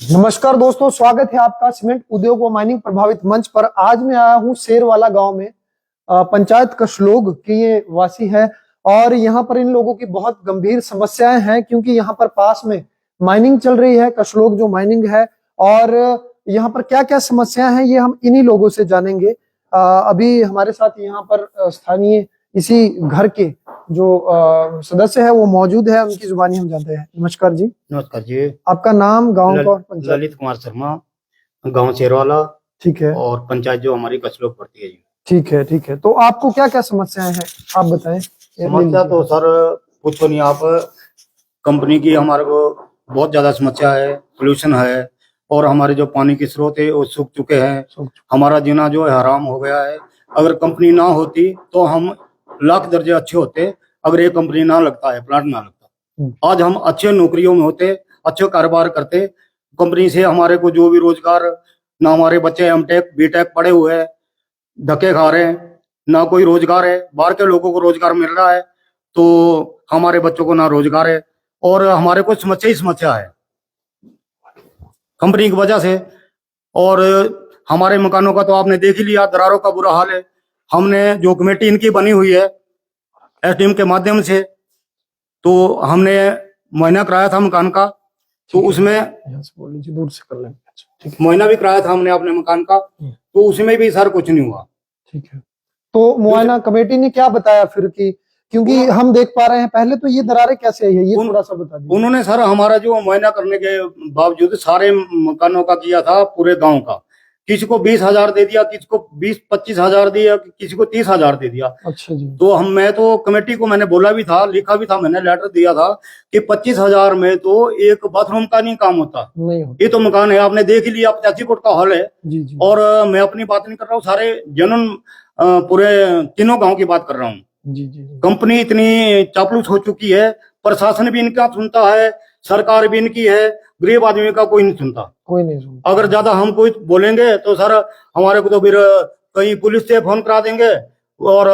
नमस्कार दोस्तों, स्वागत है आपका सीमेंट उद्योग व माइनिंग प्रभावित मंच पर। आज मैं आया हूँ शेरवाला गांव में। पंचायत कशलोग के ये वासी है और यहाँ पर इन लोगों की बहुत गंभीर समस्याएं हैं, क्योंकि यहाँ पर पास में माइनिंग चल रही है, कशलोग जो माइनिंग है। और यहाँ पर क्या क्या समस्याएं हैं ये हम इन्हीं लोगों से जानेंगे। अभी हमारे साथ यहाँ पर स्थानीय इसी घर के जो सदस्य है वो मौजूद है, उनकी जुबानी हम जानते हैं। नमस्कार जी। नमस्कार जी। आपका नाम, गांव का, पंचायत? ललित कुमार शर्मा, गांव शेरवाला। ठीक है। और पंचायत जो हमारी कशलोग पड़ती है जी। ठीक है, ठीक है। तो आपको क्या क्या समस्याएं हैं आप बताएं। समस्या तो सर पूछो नहीं आप। कंपनी की हमारे को बहुत ज्यादा समस्या है, पोल्यूशन है, और हमारे जो पानी के स्रोत है वो सूख चुके हैं। हमारा जीना जो है हराम हो गया है। अगर कंपनी ना होती तो हम लाख दर्जे अच्छे होते। अगर ये कंपनी ना लगता है, प्लांट ना लगता, आज हम अच्छे नौकरियों में होते, अच्छे कारोबार करते। कंपनी से हमारे को जो भी रोजगार, ना हमारे बच्चे एमटेक बीटेक पढ़े हुए हैं, धक्के खा रहे हैं, ना कोई रोजगार है। बाहर के लोगों को रोजगार मिल रहा है तो हमारे बच्चों को ना रोजगार है, और हमारे को समस्या ही समस्या है कंपनी की वजह से। और हमारे मकानों का तो आपने देख ही लिया, दरारों का बुरा हाल है। हमने जो कमेटी इनकी बनी हुई है एसडीएम के माध्यम से, तो हमने मुआयना कराया था मकान का, तो उसमें दूर से कर लेंगे। मुआयना भी कराया था हमने अपने मकान का, तो उसमें भी सर कुछ नहीं हुआ। ठीक है। तो मुआयना कमेटी ने क्या बताया फिर कि, क्योंकि हम देख पा रहे हैं पहले तो ये दरारें कैसे आई है ये थोड़ा सा बता दीजिए। उन्होंने सर हमारा जो मुआयना करने के बावजूद सारे मकानों का किया था, पूरे गांव का। किसी को 20,000 दे दिया, किसी को 20-25 हजार दिया, किसी को 30,000 दे दिया। अच्छा जी। तो मैं तो कमेटी को मैंने बोला भी था, लिखा भी था, मैंने लेटर दिया था कि 25,000 में तो एक बाथरूम का नहीं काम होता। नहीं होता। ये तो मकान है, आपने देख ही लिया, 85 फुट का हॉल है जी जी। और मैं अपनी बात नहीं कर रहा हूँ, सारे जनन पूरे तीनों गाँव की बात कर रहा हूँ। जी जी। कंपनी इतनी चापलूस हो चुकी है, प्रशासन भी इनका सुनता है, सरकार भी इनकी है, गरीब आदमी का कोई नहीं सुनता। कोई नहीं सुनता। अगर ज्यादा हम कोई बोलेंगे तो सर हमारे को तो फिर कहीं पुलिस से फोन करा देंगे और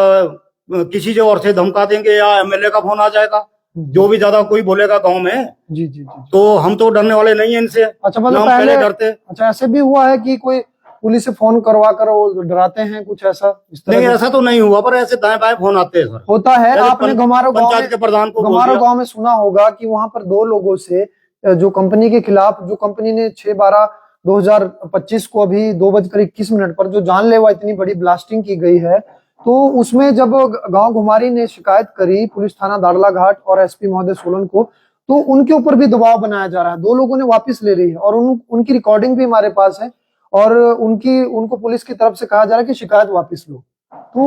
किसी जो और से धमका देंगे, या एमएलए का फोन आ जाएगा। जो भी ज्यादा कोई बोलेगा गांव में। जी जी जी। तो हम तो डरने वाले नहीं है इनसे। अच्छा, मतलब पहले डरते। अच्छा, ऐसे भी हुआ है कि कोई पुलिस से फोन करवा कर वो डराते हैं कुछ ऐसा? नहीं, ऐसा तो नहीं हुआ, पर ऐसे दाएं बाएं फोन आते हैं सर। होता है। आपने घुमारो पंचायत के प्रधान को, घुमारो गांव में सुना होगा कि वहां पर दो लोगों से जो कंपनी के खिलाफ, जो कंपनी ने 6/12/2025 को अभी 2:21 पर जो जानलेवा इतनी बड़ी ब्लास्टिंग की गई है, तो उसमें जब गांव घुमारी ने शिकायत करी पुलिस थाना दाड़ला घाट और एसपी महोदय सोलन को, तो उनके ऊपर भी दबाव बनाया जा रहा है। दो लोगों ने वापस ले रही है और उनकी रिकॉर्डिंग भी हमारे पास है, और उनको पुलिस की तरफ से कहा जा रहा है कि शिकायत वापस लो। तो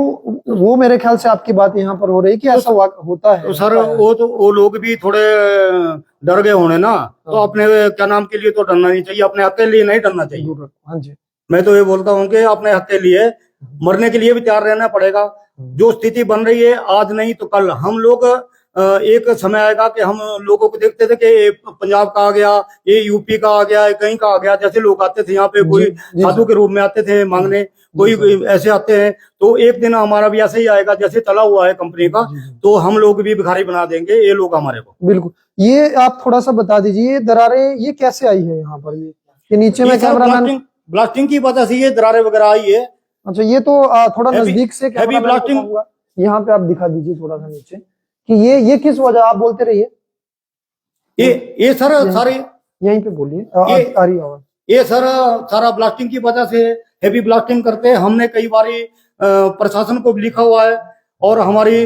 वो मेरे ख्याल से आपकी बात यहाँ पर हो रही है कि ऐसा होता है। तो सर वो लोग भी थोड़े डर गए होने ना, तो अपने क्या नाम के लिए तो डरना नहीं चाहिए, अपने हक के लिए नहीं डरना चाहिए। हाँ जी। मैं तो ये बोलता हूँ कि अपने हक के लिए मरने के लिए भी तैयार रहना पड़ेगा। जो स्थिति बन रही है आज नहीं तो कल, हम लोग एक समय आएगा कि हम लोगों को देखते थे कि पंजाब का आ गया, ये यूपी का आ गया, कहीं का आ गया। जैसे लोग आते थे यहाँ पे, कोई साधु के रूप में आते थे मांगने, कोई ऐसे आते हैं। तो एक दिन हमारा भी ऐसे ही आएगा जैसे चला हुआ है कंपनी का, तो हम लोग भी भिखारी बना देंगे ये लोग हमारे को। बिल्कुल। ये आप थोड़ा सा बता दीजिए, ये दरारें ये कैसे आई है यहाँ पर? ये नीचे में कैमरामैन, ब्लास्टिंग की वजह से ये दरारें वगैरह आई है। अच्छा, ये तो थोड़ा नजदीक से ब्लास्टिंग यहाँ पे आप दिखा दीजिए थोड़ा सा नीचे, कि ये किस वजह, आप बोलते रहिए। ये सर सारे यहीं पे बोलिए, आ रही आवाज। ये सर सारा ब्लास्टिंग की वजह से हेवी ब्लास्टिंग करते हैं। हमने कई बारी प्रशासन को भी लिखा हुआ है, और हमारी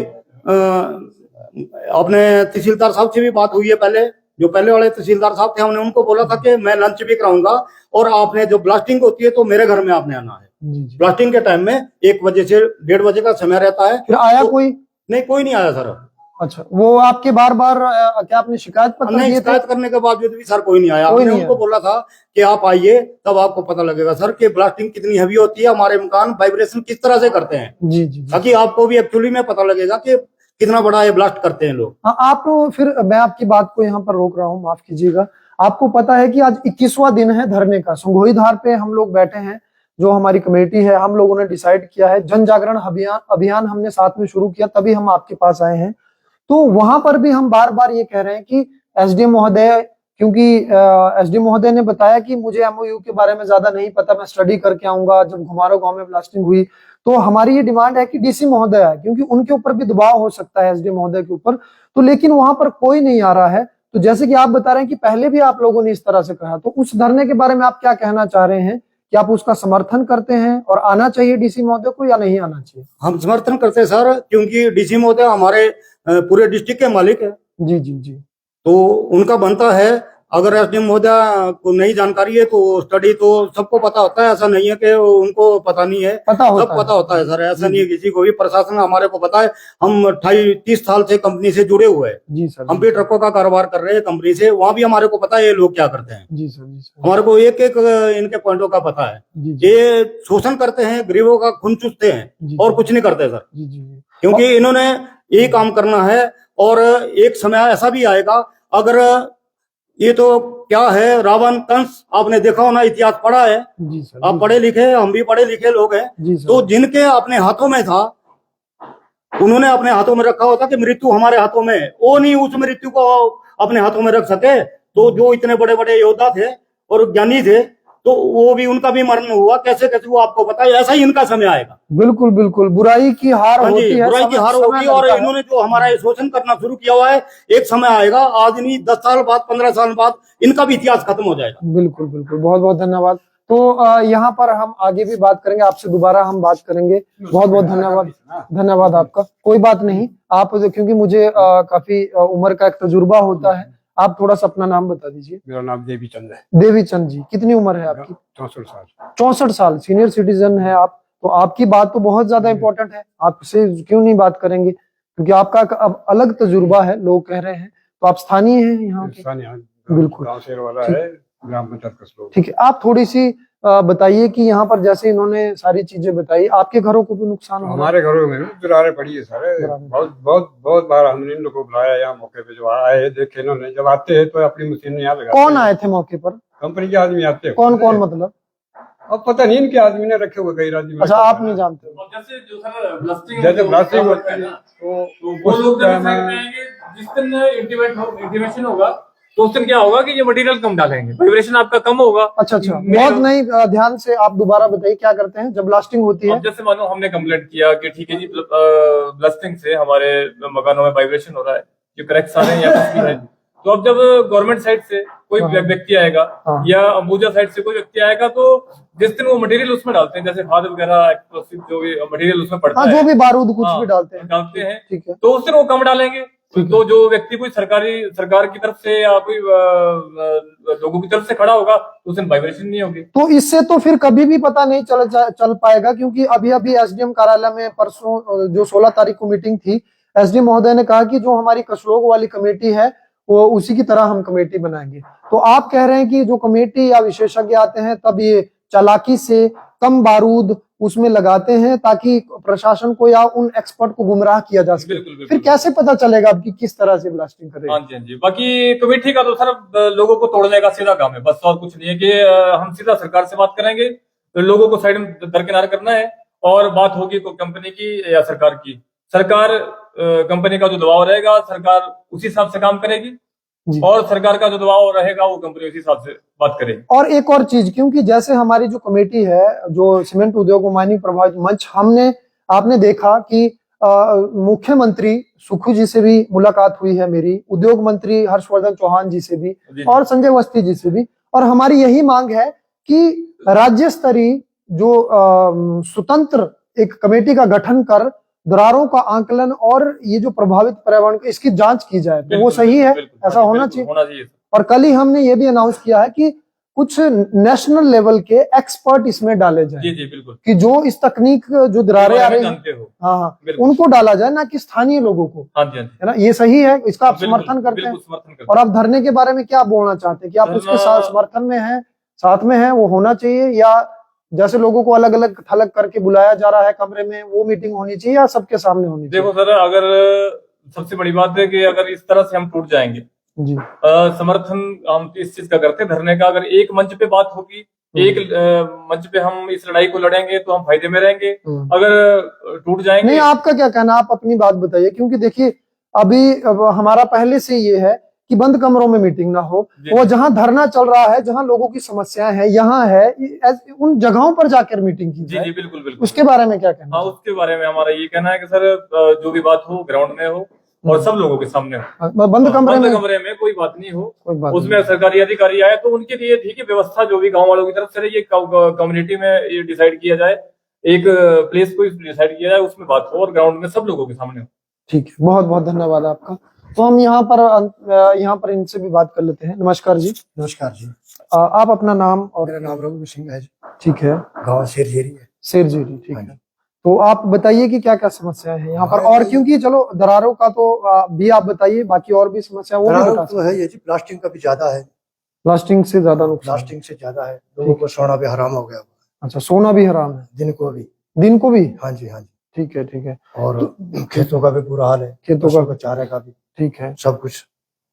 अपने तहसीलदार साहब से भी बात हुई है। पहले जो पहले वाले तहसीलदार साहब थे, हमने उनको बोला था कि मैं लंच भी कराऊंगा, और आपने जो ब्लास्टिंग होती है तो मेरे घर में आपने आना है। ब्लास्टिंग के टाइम में 1 बजे से 1:30 बजे का समय रहता है। फिर आया कोई? नहीं, कोई नहीं आया सर। अच्छा, वो आपके बार क्या आपने शिकायत पत्र दिए? शिकायत करने के बावजूद भी सर कोई नहीं आया। हमने उनको बोला था कि आप आइए तब आपको पता लगेगा सर कि ब्लास्टिंग कितनी हेवी होती है, हमारे मकान वाइब्रेशन किस तरह से करते हैं। जी जी। ताकि आपको भी एक्चुअली में पता लगेगा कि कितना बड़ा ये ब्लास्ट करते हैं लोग। हाँ, आप फिर मैं आपकी बात को यहाँ पर रोक रहा हूँ, माफ कीजिएगा। आपको पता है कि आज 21वां दिन है धरने का। संगोई धार पे हम लोग बैठे हैं, जो हमारी कमेटी है, हम लोगों ने डिसाइड किया है, जन जागरण अभियान हमने साथ में शुरू किया, तभी हम आपके पास आए हैं। तो वहां पर भी हम बार बार ये कह रहे हैं कि एसडीएम महोदय क्योंकि एसडी महोदय ने बताया कि मुझे एमओयू के बारे में ज्यादा नहीं पता, मैं स्टडी करके आऊंगा। जब घुमारो गांव में ब्लास्टिंग हुई तो हमारी ये डिमांड है कि डीसी महोदय है, क्योंकि उनके ऊपर भी दबाव हो सकता है एसडी महोदय के ऊपर। तो लेकिन वहां पर कोई नहीं आ रहा है। तो जैसे कि आप बता रहे हैं कि पहले भी आप लोगों ने इस तरह से कहा, तो उस धरने के बारे में आप क्या कहना चाह रहे हैं? कि आप उसका समर्थन करते हैं और आना चाहिए डीसी महोदय को या नहीं आना चाहिए? हम समर्थन करते हैं सर, क्योंकि डीसी महोदय हमारे पूरे डिस्ट्रिक्ट के मालिक है, जी जी जी। तो उनका बनता है। अगर एसडीएम महोदय को नई जानकारी है तो स्टडी तो सबको पता होता है, ऐसा नहीं है कि उनको पता नहीं है, पता होता सब पता होता है सर, ऐसा नहीं है किसी को भी। प्रशासन हमारे को पता है, हम 28-30 साल से कंपनी से जुड़े हुए हैं। जी सर। हम भी ट्रकों का कारोबार कर रहे हैं कंपनी से, वहाँ भी हमारे को पता है ये लोग क्या करते हैं। जी सर। जी सर। हमारे को एक एक इनके पॉइंटों का पता है। जी जी ये शोषण करते हैं, गरीबों का खून चूसते हैं जी और कुछ नहीं करते सर, जी जी जी। क्योंकि इन्होंने यही काम करना है। और एक समय ऐसा भी आएगा, अगर ये तो क्या है, रावण कंस, आपने देखा होना, इतिहास पढ़ा है, जी सर। आप पढ़े लिखे, हम भी पढ़े लिखे लोग हैं। जी सर। तो जिनके अपने हाथों में था, उन्होंने अपने हाथों में रखा होता कि मृत्यु हमारे हाथों में है, वो नहीं उस मृत्यु को अपने हाथों में रख सके। तो जो इतने बड़े बड़े योद्धा थे और ज्ञानी थे, तो वो भी, उनका भी मरण हुआ, कैसे कैसे वो आपको पता है। ऐसा ही इनका समय आएगा। बिल्कुल बिल्कुल, बुराई की हार हाँ होती जी, है, बुराई की हार होगी। और इन्होंने जो हमारा ये शोषण करना शुरू किया हुआ है, एक समय आएगा, आज नहीं 10 साल बाद, 15 साल बाद इनका भी इतिहास खत्म हो जाएगा। बिल्कुल बिल्कुल, बहुत बहुत धन्यवाद। तो यहाँ पर हम आगे भी बात करेंगे, आपसे दोबारा हम बात करेंगे। बहुत बहुत धन्यवाद, धन्यवाद आपका। कोई बात नहीं, आप क्योंकि मुझे काफी उम्र का एक तजुर्बा होता है। आप थोड़ा सा अपना नाम बता दीजिए। मेरा नाम देवीचंद है। देवीचंद जी, कितनी उम्र है आपकी? 64 साल। 64 साल, सीनियर सिटीजन है आप। तो आपकी बात तो बहुत ज्यादा इंपॉर्टेंट है, आपसे क्यों नहीं बात करेंगे? क्योंकि आपका अब अलग तजुर्बा है, लोग कह रहे हैं। तो आप स्थानीय हैं यहाँ के? बिल्कुल, गांव शेर वाला है, ग्राम पंचायत कसलोग। ठीक है। आप थोड़ी सी बताइए कि यहाँ पर जैसे इन्होंने सारी चीजें बताई, आपके घरों को भी नुकसान हो? हमारे घरों में दरारें पड़ी है सारे। बहुत बहुत बहुत बार हमने इन लोगों को बुलाया यहाँ मौके पे, जो आए देखे इन्होंने। जब आते हैं तो अपनी मशीन यहाँ लगाते। कौन आए थे मौके पर? कंपनी के आदमी आते हैं। कौन कौन मतलब? अब पता नहीं, इनके आदमी ने रखे हुए कई आदमी। अच्छा, आप नहीं जानते? जैसे जो सर ब्लास्टिंग होती है तो वो लोग जिस दिन इंटीमेशन होगा तो उस दिन क्या होगा कि ये मटेरियल कम डालेंगे, वाइब्रेशन आपका कम होगा। अच्छा अच्छा, बहुत नहीं, ध्यान से आप दोबारा बताइए क्या करते हैं जब ब्लास्टिंग होती है? जैसे मानो हमने कंप्लेंट किया कि ठीक है जी, ब्लास्टिंग से हमारे मकानों में वाइब्रेशन हो रहा है, जो करेक्ट आ रहे हैं या कुछ भी है। तो अब जब गवर्नमेंट साइड से कोई व्यक्ति आएगा या अंबुजा साइड से कोई व्यक्ति आएगा, तो जिस दिन वो मटेरियल उसमें डालते हैं, जैसे खाद वगैरह एक्सप्लोसिव जो भी मटेरियल उसमें पड़ता है, जो भी बारूद कुछ भी डालते हैं, ठीक है, तो उस दिन वो कम डालेंगे। तो जो व्यक्ति कोई सरकार की तरफ से या कोई लोगों की तरफ से खड़ा होगा तो उस दिन वाइब्रेशन नहीं होगी। तो इससे तो फिर कभी भी पता नहीं चल पाएगा, क्योंकि अभी अभी एसडीएम कार्यालय में परसों जो 16 तारीख को मीटिंग थी, एसडीएम महोदय ने कहा कि जो हमारी कसलोग वाली कमेटी है वो उसी की तरह हम कमेटी बनाएंगे। तो आप कह रहे हैं कि जो कमेटी या विशेषज्ञ आते हैं तब ये चालाकी से कम बारूद उसमें लगाते हैं ताकि प्रशासन को या उन एक्सपर्ट को गुमराह किया जा सके। बिल्कुल। फिर कैसे पता चलेगा कि किस तरह से ब्लास्टिंग करेगा? हाँ जी। बाकी कमेटी का तो सर लोगों को तोड़ने का सीधा काम है, बस और कुछ नहीं है। कि हम सीधा सरकार से बात करेंगे, तो लोगों को साइड में दरकिनार करना है, और बात होगी कंपनी की या सरकार की। सरकार कंपनी का जो दबाव रहेगा, सरकार उसी हिसाब से काम करेगी, और सरकार का जो दबाव रहेगा वो कंपनी उसी हिसाब से बात करेगी। और एक और चीज, क्योंकि जैसे हमारी जो कमेटी है, जो सीमेंट उद्योग माइनिंग प्रभावित मंच, आपने देखा कि मुख्यमंत्री सुखू जी से भी मुलाकात हुई है मेरी, उद्योग मंत्री हर्षवर्धन चौहान जी से भी, और संजय अवस्थी जी से भी। और हमारी यही मांग है कि राज्य स्तरीय जो स्वतंत्र एक कमेटी का गठन कर दरारों का आंकलन और ये जो प्रभावित पर्यावरण को इसकी जांच की जाए, तो वो सही है, ऐसा होना चाहिए। और कल ही हमने ये भी अनाउंस किया है कि कुछ नेशनल लेवल के एक्सपर्ट इसमें डाले जाए। जी बिल्कुल, कि जो इस तकनीक जो दरारें आ रही हैं, हाँ, उनको डाला जाए, ना कि स्थानीय लोगों को। हाँ जी, है ना, ये सही है, इसका आप समर्थन करते हैं। और आप धरने के बारे में क्या बोलना चाहते हैं कि आप उसके साथ समर्थन में हैं, साथ में हैं, वो होना चाहिए, या जैसे लोगों को अलग अलग थलग करके बुलाया जा रहा है कमरे में, वो मीटिंग होनी चाहिए या सबके सामने होनी चाहिए? देखो सर, अगर सबसे बड़ी बात है कि अगर इस तरह से हम टूट जाएंगे जी, समर्थन हम इस चीज का करते हैं धरने का। अगर एक मंच पे बात होगी, एक मंच पे हम इस लड़ाई को लड़ेंगे तो हम फायदे में रहेंगे। अगर टूट जाएंगे, नहीं, आपका क्या कहना, आप अपनी बात बताइए। क्योंकि देखिए, अभी हमारा पहले से ये है कि बंद कमरों में मीटिंग ना हो, जी। वो जहां धरना चल रहा है, जहां लोगों की समस्याएं हैं, यहाँ है, उन जगहों पर जाकर मीटिंग की जी जाए। जी बिल्कुल बिल्कुल। उसके बारे में क्या कहना हाँ, है? उसके बारे में हमारा ये कहना है कि सर जो भी बात हो ग्राउंड में हो और सब लोगों के सामने हो। बंद कमरे बंद में कमरे में कोई बात नहीं हो, कोई बात उसमें सरकारी अधिकारी आए तो उनके लिए ठीक है, व्यवस्था जो भी गांव वालों की तरफ से रही, ये कम्युनिटी में ये डिसाइड किया जाए, एक प्लेस को डिसाइड किया जाए, उसमें बात हो और ग्राउंड में सब लोगों के सामने हो। ठीक है, बहुत बहुत धन्यवाद आपका। तो हम यहाँ पर इनसे भी बात कर लेते हैं। नमस्कार जी। नमस्कार जी। आप अपना नाम और। मेरा नाम रघु सिंह है जी। ठीक है। गाँव शेरजेरी है। शेरजीरी, ठीक हाँ है। तो आप बताइए कि क्या क्या समस्याएं हैं यहाँ पर, हमारे और तो- क्योंकि चलो दरारों का तो भी आप बताइए, बाकी और भी समस्या वो भी दरारों बता तो है ये जी, प्लास्टिक का भी ज्यादा है। प्लास्टिक से ज्यादा नुकसान। प्लास्टिक से ज्यादा है, लोगों को सोना भी हराम हो गया, अच्छा, सोना भी हराम है दिन को भी। दिन को भी? हाँ जी हाँ जी। ठीक है, ठीक है। और खेतों का भी बुरा हाल है, खेतों पशुओं का, का चारे का भी, ठीक है, सब कुछ।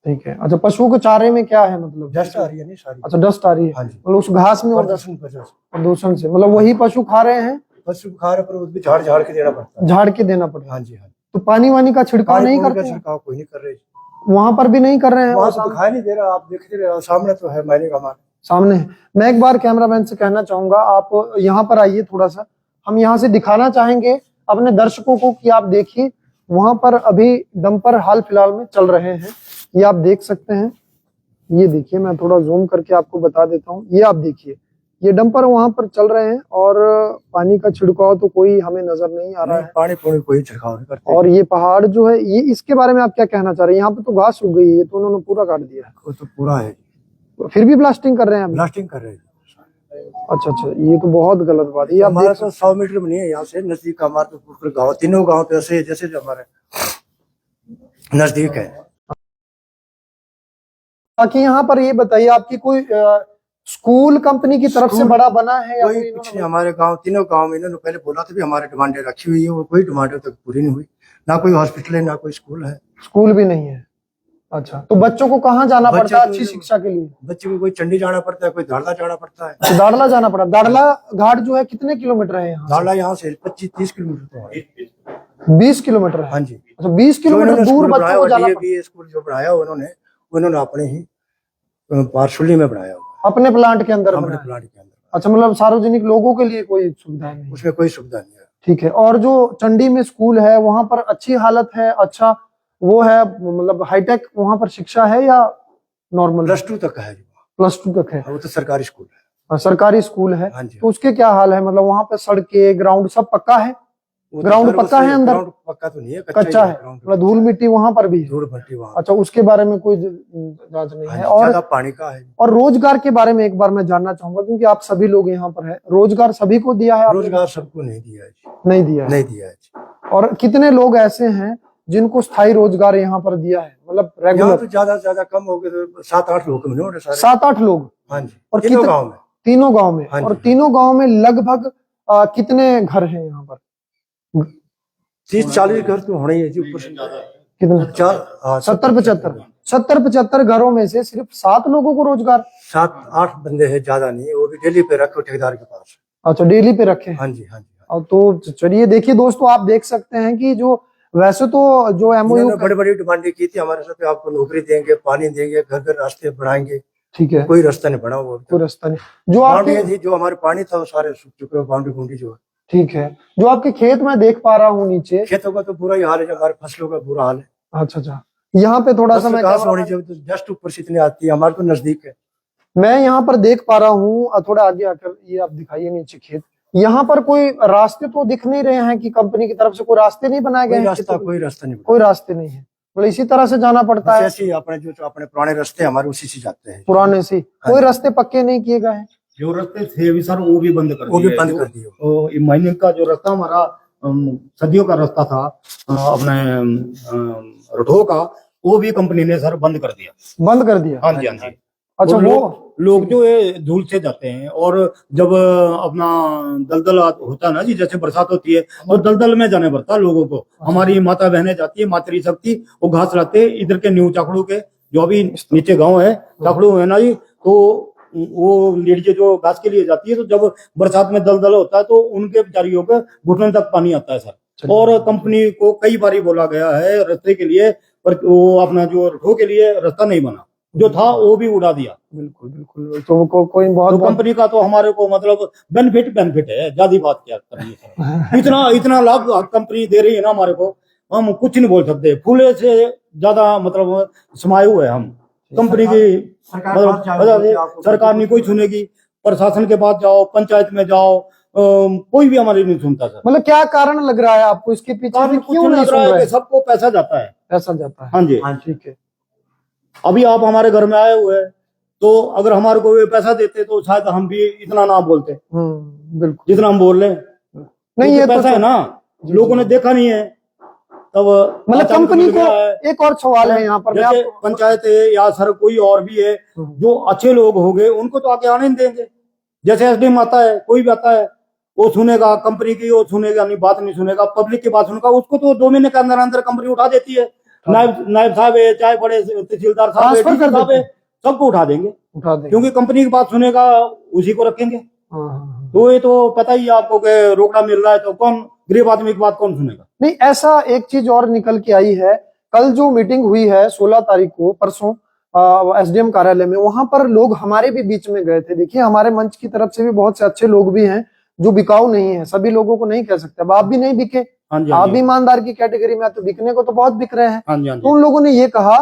ठीक है। अच्छा, पशुओं के चारे में क्या है मतलब? डस्ट आ रही है नहीं सारी। अच्छा, डस्ट आ रही है, हाँ जी। मतलब उस घास में और प्रदूषण की वजह से, प्रदूषण से, मतलब वही पशु खा रहे हैं, पशु खा रहे पर वो भी झाड़ झाड़ के देना पड़ता है। झाड़ के देना पड़ रहा है। हाँ जी हाँ जी। तो पानी वानी का छिड़काव पानी नहीं पूरी का करते हैं? छिड़काव कोई नहीं कर रहे, वहां पर भी नहीं कर रहे हैं? वहाँ वो तो दिखाई नहीं दे रहा, आप देखते रहे सामने तो है, मैंने हमारे सामने है। मैं एक बार कैमरामैन से कहना चाहूंगा, आप यहाँ पर आइए थोड़ा सा, हम यहाँ से दिखाना चाहेंगे अपने दर्शकों को कि आप देखिए वहां पर अभी डंपर हाल फिलहाल में चल रहे हैं, ये आप देख सकते हैं। ये देखिए, मैं थोड़ा जूम करके आपको बता देता हूँ, ये आप देखिए, ये डंपर वहां पर चल रहे हैं और पानी का छिड़काव तो कोई हमें नजर नहीं आ रहा है। पानी पूरी कोई छिड़काव नहीं करते। और ये पहाड़ जो है, ये इसके बारे में आप क्या कहना चाह रहे हैं? यहाँ पे तो घास उग गई है, ये तो उन्होंने पूरा काट दिया है, वो तो पूरा है, फिर भी ब्लास्टिंग कर रहे हैं अभी? ब्लास्टिंग कर रहे हैं। अच्छा अच्छा, ये तो बहुत गलत बात है। ये आप हमारा देख तो 100 मीटर में नहीं है, यहाँ से नजदीक का हमारा तो पूरे गाँव, तीनों गाँव तो ऐसे जैसे जो हमारे नजदीक है। बाकी यहाँ पर ये बताइए, आपकी कोई स्कूल कंपनी की तरफ से स्कूल बड़ा बना है या कोई कोई कुछ इन्होंने- नहीं, हमारे गांव तीनों गांव में इन्होंने पहले बोला था भी हमारे डिमांडें रखी हुई है, वो कोई डिमांडें तक पूरी नहीं हुई, ना कोई हॉस्पिटल है ना कोई स्कूल है। स्कूल भी नहीं है? अच्छा, तो बच्चों को कहाँ जाना बच्चे पड़ता है तो अच्छी शिक्षा के लिए? बच्चे को कोई चंडी जाना पड़ता है, कोई धारला जाना पड़ता है। तो दाड़ला जाना पड़ा? दाड़ला घाट जो है कितने किलोमीटर है यहाँ से? धारला यहाँ से 25-30 किलोमीटर तो है। 20 किलोमीटर है? हाँ जी। अच्छा, 20 जो किलोमीटर इन्होंने दूर स्कूल बच्चों को जाना बनाया, पड़ता DAV स्कूल जो बनाया उन्होंने अपने ही पारसुली में बनाया हुआ, है? अपने प्लांट के अंदर अपने बनाया है? प्लांट के अंदर। अच्छा, मतलब सार्वजनिक लोगों के लिए कोई सुविधा नहीं है? उसमें कोई सुविधा नहीं है। ठीक है। और जो चंडी में स्कूल है वहां पर अच्छी हालत है, अच्छा वो है, मतलब हाईटेक वहां पर शिक्षा है या नॉर्मल? +2 तक है जी, +2 तक है? वो तो सरकारी स्कूल है। सरकारी स्कूल है? हाँ जी। तो उसके क्या हाल है, मतलब वहां पे सड़कें ग्राउंड सब पक्का है? वो तो ग्राउंड सर पक्का है अंदर? ग्राउंड पक्का तो नहीं है, कच्चा है, ग्राउंड मतलब धूल मिट्टी वहां पर भी है? धूल भट्टी वहाँ। अच्छा, उसके बारे में कोई जांच नहीं हाँ है? जी, और ज्यादा पानी का है। और रोजगार के बारे में एक बार मैं जानना चाहूंगा, क्योंकि आप सभी लोग यहाँ पर है, रोजगार सभी को दिया है आपने? रोजगार सबको नहीं दिया है जी, नहीं दिया है? नहीं दिया है जी। और कितने लोग ऐसे हैं जिनको स्थायी रोजगार यहाँ पर दिया है, मतलब यहाँ रेगुलर? तो ज्यादा से ज्यादा कम हो गए तो 7-8 लोग मिले होंगे सारे। 7-8 लोग? हाँ जी। और तीनों कितने- गाँव में। तीनों गांव में? हाँ जी, और हाँ। तीनों गांव में लगभग कितने घर हैं यहाँ पर? 30-40 घर तो होने ही है जी, ऊपर से कितने? 70-75 घरों में से सिर्फ 7 लोगों को रोजगार? 7-8 बंदे हैं, ज्यादा नहीं है, वो भी डेली पे रखो ठेकेदार के पास। अच्छा, डेली पे रखे हैं? हाँ जी हाँ जी। और तो चलिए देखिए दोस्तों, आप देख सकते हैं कि जो वैसे तो जो एमओयू, इन्होंने बड़ी बड़ी डिमांडें की थी हमारे साथ, आपको नौकरी देंगे, पानी देंगे, घर घर रास्ते बढ़ाएंगे, ठीक है, कोई रास्ता नहीं बना वो अभी तक। कोई रास्ता नहीं। जो बाउंड्री आपके, थी, जो हमारे पानी था वो सारे सूख चुके हैं, बाउंड्री जो है। ठीक है, जो आपके खेत में देख पा रहा हूँ नीचे, खेतों का तो बुरा ही हाल है, जो हमारे फसलों का बुरा हाल है। अच्छा अच्छा, यहाँ पे थोड़ा सा मैं घास होनी चाहिए, तो जस्ट ऊपर से इतनी आती है, हमारे तो नजदीक है। मैं यहाँ पर देख पा रहा हूँ, थोड़ा आगे आकर ये आप दिखाइए नीचे खेत, यहाँ पर कोई रास्ते तो दिख नहीं रहे हैं कि कंपनी की तरफ से कोई रास्ते नहीं बनाए गए कोई हैं? रास्ता नहीं कोई रास्ते नहीं है, मतलब इसी तरह से जाना पड़ता है? ऐसे ही अपने जो अपने पुराने रास्ते हमारे उसी से जाते हैं। पुराने से हाँ कोई जी। रास्ते पक्के नहीं किए गए हैं? जो रास्ते थे अभी सर वो भी बंद कर दिए। वो भी बंद कर दिए। तो माइनिंग का जो रास्ता हमारा सदियों का रास्ता था अपने रठो का, वो भी कंपनी ने सर बंद कर दिया। बंद कर दिया? हाँ जी हाँ जी। अच्छा, और वो लोग जो है धूल से जाते हैं, और जब अपना दलदल होता है ना जी, जैसे बरसात होती है तो दलदल में जाने पड़ता है लोगों को। हमारी माता बहनें जाती है, मातृशक्ति, वो घास लाते इधर के न्यू चाकड़ू के, जो अभी नीचे गांव है चाकड़ू है ना जी, तो वो लेडीज जो घास के लिए जाती है, तो जब बरसात में दलदल होता है तो उनके बेचारियों के घुटने तक पानी आता है सर। और कंपनी को कई बार बोला गया है रास्ते के लिए, पर वो अपना जो रो के लिए रास्ता नहीं बना, जो था वो भी उड़ा दिया। बिल्कुल बिल्कुल। तो कोई तो बहुत कंपनी का तो हमारे को मतलब बेनिफिट है, ज्यादा बात क्या करनी है। इतना लाभ कंपनी दे रही है ना हमारे को, हम कुछ नहीं बोल सकते। फूले से ज्यादा मतलब समाये हुए हम कंपनी की। मतलब सरकार नहीं कोई सुनेगी, प्रशासन के पास जाओ, पंचायत में जाओ, कोई भी हमारी नहीं सुनता सर। मतलब क्या कारण लग रहा है आपको इसके पीछे, कारण भी कुछ क्यों नहीं नहीं लग सुन रहा है रहे? कि सबको पैसा जाता है। पैसा जाता है। हाँ जी, हाँ ठीक है। अभी आप हमारे घर में आए हुए हैं, तो अगर हमारे को वे पैसा देते तो शायद हम भी इतना ना बोलते बिल्कुल। जितना हम बोल रहे हैं। नहीं ये पैसा तो है ना, लोगों ने देखा नहीं है, तब मतलब अचानक कंपनी मिल को। गया है। एक और सवाल है यहाँ पर, मैं जैसे आपको पंचायत है या सर कोई और भी है, जो अच्छे लोग होंगे उनको तो आगे आने नहीं देंगे। जैसे एसडीएम आता है, कोई भी आता है, वो सुनेगा कंपनी की, वो सुनेगा नहीं, बात नहीं सुनेगा, पब्लिक की बात सुनेगा, उसको तो 2 महीने के अंदर अंदर कंपनी उठा देती है। नायब साहब है, चाहे बड़े तहसीलदार साहब है, ट्रांसफर कर डीसी साहब है, देते सबको उठा देंगे, उठा देंगे। क्योंकि कंपनी की बात सुनेगा उसी को रखेंगे। हाँ। तो ये तो पता ही है आपको कि रोकड़ा मिल रहा है, तो कौन गरीब आदमी की बात कौन सुनेगा। नहीं, ऐसा एक चीज और निकल के आई है। कल जो मीटिंग हुई है 16 तारीख को, परसों एसडीएम कार्यालय में, वहां पर लोग हमारे भी बीच में गए थे। देखिए हमारे मंच की तरफ से भी बहुत से अच्छे लोग भी हैं जो बिकाऊ नहीं है, सभी लोगों को नहीं कह सकते। अब आप भी नहीं बिके, हाँ जी, आप भी ईमानदार की कैटेगरी में, तो बिकने को तो बहुत बिक रहे हैं। हाँ जी, हाँ तो जी, उन लोगों ने ये कहा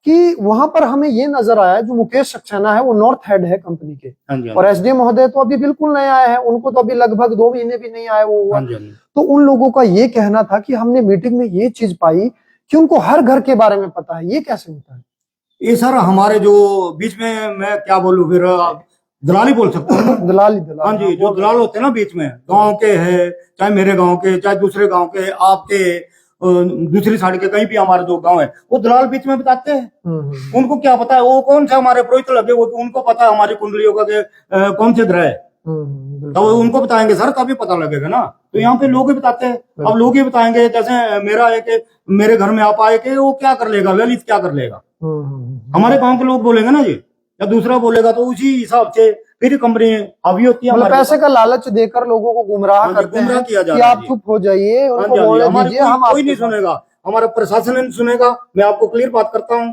कि वहां पर हमें ये नजर आया, जो मुकेश सक्सेना है वो नॉर्थ हेड है कंपनी के, हाँ जी, और एसडीएम महोदय तो अभी बिल्कुल नए आए हैं, उनको तो अभी लगभग 2 महीने भी नहीं आए वो हुआ। हाँ जी, हाँ जी। तो उन लोगों का ये कहना था कि हमने मीटिंग में ये चीज पाई कि उनको हर घर के बारे में पता है। ये कैसे होता है? ये सर हमारे जो बीच में, मैं क्या बोलूं, फिर दलाली बोल सकता हूँ। दलाली हाँ जी, जो दलाल होते हैं ना बीच में, गांव के है, चाहे मेरे गांव के, चाहे दूसरे गांव के, आपके दूसरी साइड के, कहीं भी हमारे जो गांव है, वो दलाल बीच में बताते हैं। उनको क्या पता है, वो कौन से हमारे पुरोहित लगे, वो उनको पता है हमारी कुंडलियों का कौन से ग्रह है, तो उनको बताएंगे सर, तभी पता लगेगा ना। तो यहाँ पे लोग ही बताते हैं। अब लोग ही बताएंगे, जैसे मेरा है कि मेरे घर में आप आए कि वो क्या कर लेगा, ललित क्या कर लेगा, हमारे गांव के लोग बोलेंगे ना जी, या दूसरा बोलेगा, तो उसी हिसाब से फिर कंपनी अभी होती है। मतलब पैसे का लालच देकर लोगों को गुमराह करते हैं किया जा कि रहा है आप चुप हो जाइए, उनको बोलने दीजिए, हम कोई नहीं सुनेगा, हमारा प्रशासन नहीं सुनेगा। मैं आपको क्लियर बात करता हूँ,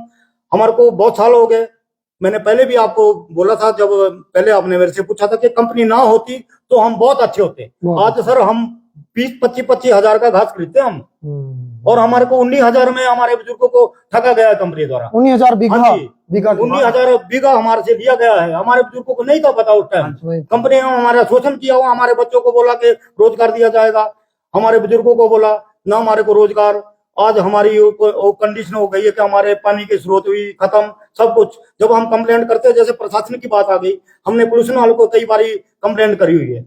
हमारे को बहुत साल हो गए। मैंने पहले भी आपको बोला था, जब पहले आपने मेरे से पूछा था कि कंपनी ना होती तो हम बहुत अच्छे होते। आज सर हम 20-25 हजार का घास खरीदते हम, और हमारे को 19,000 में हमारे बुजुर्गों को ठगा गया है कंपनी द्वारा। 19,000 बीघा 19,000 बीघा हमारे से लिया गया है। हमारे बुजुर्गों को नहीं था पता उस टाइम। कंपनी ने हमारा शोषण किया हुआ, हमारे बच्चों को बोला कि रोजगार दिया जाएगा, हमारे बुजुर्गों को बोला ना हमारे को रोजगार। आज हमारी वो कंडीशन हो गई है कि हमारे पानी की स्रोत हुई खत्म, सब कुछ। जब हम कंप्लेंट करते हैं, जैसे प्रशासन की बात आ गई, हमने पुलिस वालों को कई बार कंप्लेंट करी हुई है,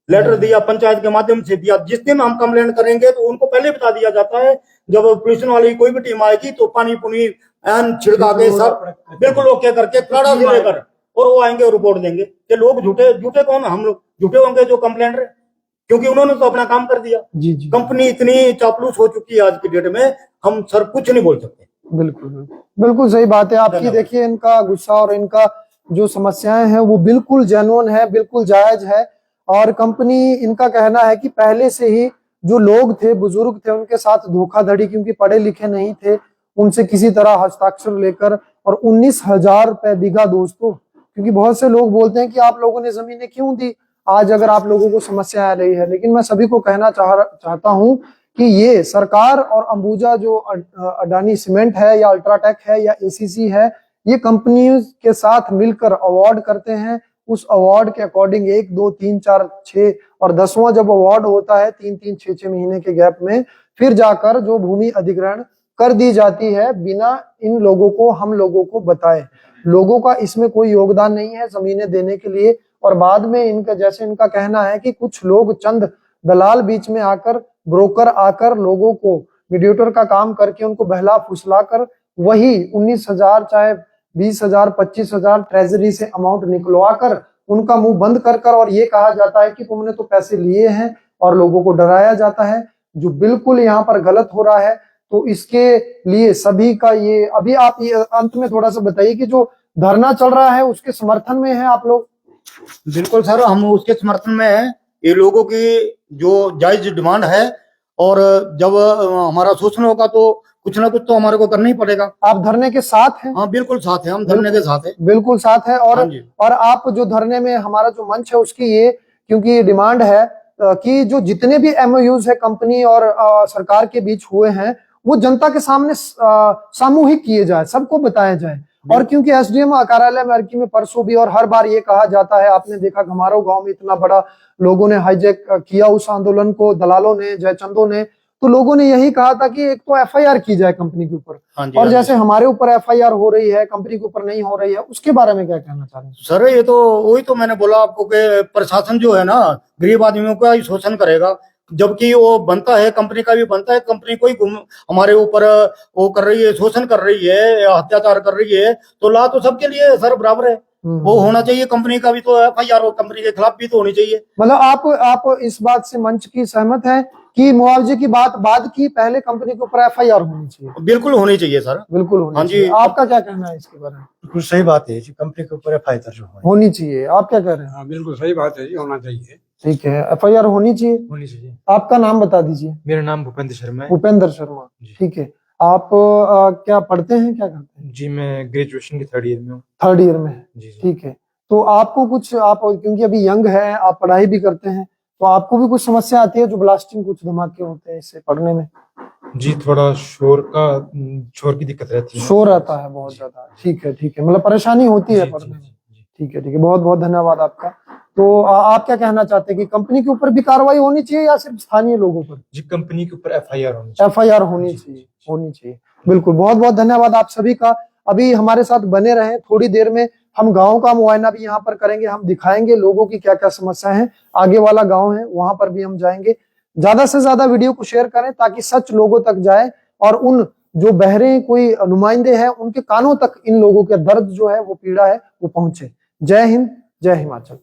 लेटर दिया, पंचायत के माध्यम से दिया। जिस दिन हम कंप्लेंट करेंगे तो उनको पहले बता दिया जाता है, जब पुलिस वाली कोई भी टीम आएगी तो पानी पुनी एन छिड़का के सब बिल्कुल ओके करके कड़ा से लेकर, और वो आएंगे और रिपोर्ट देंगे कि लोग झूठे कौन, हम लोग झूठे होंगे जो कंप्लेंट, क्योंकि उन्होंने तो अपना काम कर दिया। जी जी। कंपनी इतनी चापलूस हो चुकी है आज की डेट में, हम सर कुछ नहीं बोल सकते। बिल्कुल बिल्कुल सही बात है आपकी। देखिए इनका गुस्सा और इनका जो समस्याएं हैं वो बिल्कुल जेन्युइन है, बिल्कुल जायज है। और कंपनी, इनका कहना है कि पहले से ही जो लोग थे, बुजुर्ग थे, उनके साथ धोखाधड़ी, क्योंकि पढ़े लिखे नहीं थे, उनसे किसी तरह हस्ताक्षर लेकर, और 19,000 रुपए बीघा दोस्तों, क्योंकि बहुत से लोग बोलते हैं कि आप लोगों ने जमीनें क्यों दी आज अगर आप लोगों को समस्या आ रही है। लेकिन मैं सभी को कहना चाहता हूं कि ये सरकार और अंबुजा जो अडानी सीमेंट है या अल्ट्राटेक है या एसीसी है, ये कंपनियों के साथ मिलकर अवार्ड करते हैं। उस अवार्ड के अकॉर्डिंग 1, 2, 3, 4, 6 और 10वां जब अवार्ड होता है 3-3, 6-6 महीने के गैप में, फिर जाकर जो भूमि अधिग्रहण कर दी जाती है बिना इन लोगों को, हम लोगों को बताए। लोगों का इसमें कोई योगदान नहीं है जमीनें देने के लिए। और बाद में इनका, जैसे इनका कहना है कि कुछ लोग, चंद दलाल बीच में आकर, ब्रोकर आकर लोगों को मीडिएटर का काम करके उनको बहला फुसला कर वही 19,000 चाहे 20,000, 25,000 ट्रेजरी से अमाउंट निकलवा कर उनका मुंह बंद कर कर, और ये कहा जाता है कि तुमने तो पैसे लिए हैं, और लोगों को डराया जाता है, जो बिल्कुल यहाँ पर गलत हो रहा है। तो इसके लिए सभी का ये, अभी आप ये अंत में थोड़ा सा बताइए कि जो धरना चल रहा है उसके समर्थन में है आप लोग? बिल्कुल सर, हम उसके समर्थन में हैं। ये लोगों की जो जायज डिमांड है, और जब हमारा शोषण होगा तो कुछ ना कुछ तो हमारे को करना ही पड़ेगा। आप धरने के साथ हैं? हाँ बिल्कुल साथ है, हम धरने के साथ है। बिल्कुल साथ है। हाँ जी। और आप जो धरने में हमारा जो मंच है उसकी ये क्योंकि डिमांड है कि जो जितने भी एमओयूज है कंपनी और सरकार के बीच हुए हैं वो जनता के सामने सामूहिक किए जाए, सबको बताया जाए। और क्योंकि एसडीएम कार्यालय में अर्की में परसों भी और हर बार ये कहा जाता है, आपने देखा घमारो गांव में इतना बड़ा लोगों ने हाईजैक किया उस आंदोलन को, दलालों ने, जयचंदों ने, तो लोगों ने यही कहा था कि एक तो एफआईआर की जाए कंपनी के ऊपर। हाँ जी, और हाँ जैसे जी। हमारे ऊपर एफआईआर हो रही है, कंपनी के ऊपर नहीं हो रही है, उसके बारे में क्या कहना चाह रहे हैं? सर ये तो वही तो मैंने बोला आपको कि प्रशासन जो है ना गरीब आदमियों का ही शोषण करेगा, जबकि वो बनता है, कंपनी का भी बनता है, कंपनी कोई हमारे ऊपर वो कर रही है, शोषण कर रही है, अत्याचार कर रही है, तो ला तो सबके लिए सर बराबर है। वो होना चाहिए, कंपनी का भी तो एफआईआर हो, कंपनी के खिलाफ भी तो होनी चाहिए। मतलब आप इस बात से मंच की सहमत हैं कि मुआवजे की बात बाद की, पहले कंपनी के ऊपर एफआईआर होनी चाहिए? बिल्कुल होनी चाहिए सर। बिल्कुल होनी हाँ जी। चाहिए। आपका क्या कहना है इसके बारे में? बिल्कुल सही बात है जी, कंपनी के ऊपर एफआईआर दर्ज होनी चाहिए। आप क्या कह रहे हैं? हाँ बिल्कुल सही बात है जी, होना चाहिए। ठीक है, एफआईआर होनी चाहिए। होनी चाहिए। आपका नाम बता दीजिए। मेरा नाम भूपेंद्र शर्मा है। भूपेंद्र शर्मा, ठीक है। आप क्या पढ़ते हैं, क्या करते हैं? जी मैं ग्रेजुएशन के 3rd ईयर में हूँ। 3rd ईयर में है, जी जी। ठीक है। तो आपको कुछ, आप क्योंकि अभी यंग है, आप पढ़ाई भी करते हैं, तो आपको भी कुछ समस्या आती है जो ब्लास्टिंग, कुछ धमाके होते हैं इससे पढ़ने में? जी थोड़ा शोर की दिक्कत रहती है। शोर आता है बहुत ज्यादा, ठीक है ठीक है, मतलब परेशानी होती है जी, पढ़ने में। जी। ठीक है ठीक है, बहुत बहुत धन्यवाद आपका। तो आप क्या कहना चाहते हैं कि कंपनी के ऊपर भी कार्रवाई होनी चाहिए या सिर्फ स्थानीय लोगों पर? जी कंपनी के ऊपर एफआईआर होनी चाहिए। एफआईआर होनी चाहिए, होनी चाहिए। बिल्कुल, बहुत बहुत धन्यवाद आप सभी का। अभी हमारे साथ बने रहें, थोड़ी देर में हम गांव का मुआयना भी यहाँ पर करेंगे, हम दिखाएंगे लोगों की क्या क्या समस्या है। आगे वाला गांव है वहां पर भी हम जाएंगे। ज्यादा से ज्यादा वीडियो को शेयर करें ताकि सच लोगों तक जाए और उन जो बहरे कोई नुमाइंदे हैं उनके कानों तक इन लोगों के दर्द जो है, वो पीड़ा है, वो पहुंचे। जय हिंद, जय हिमाचल।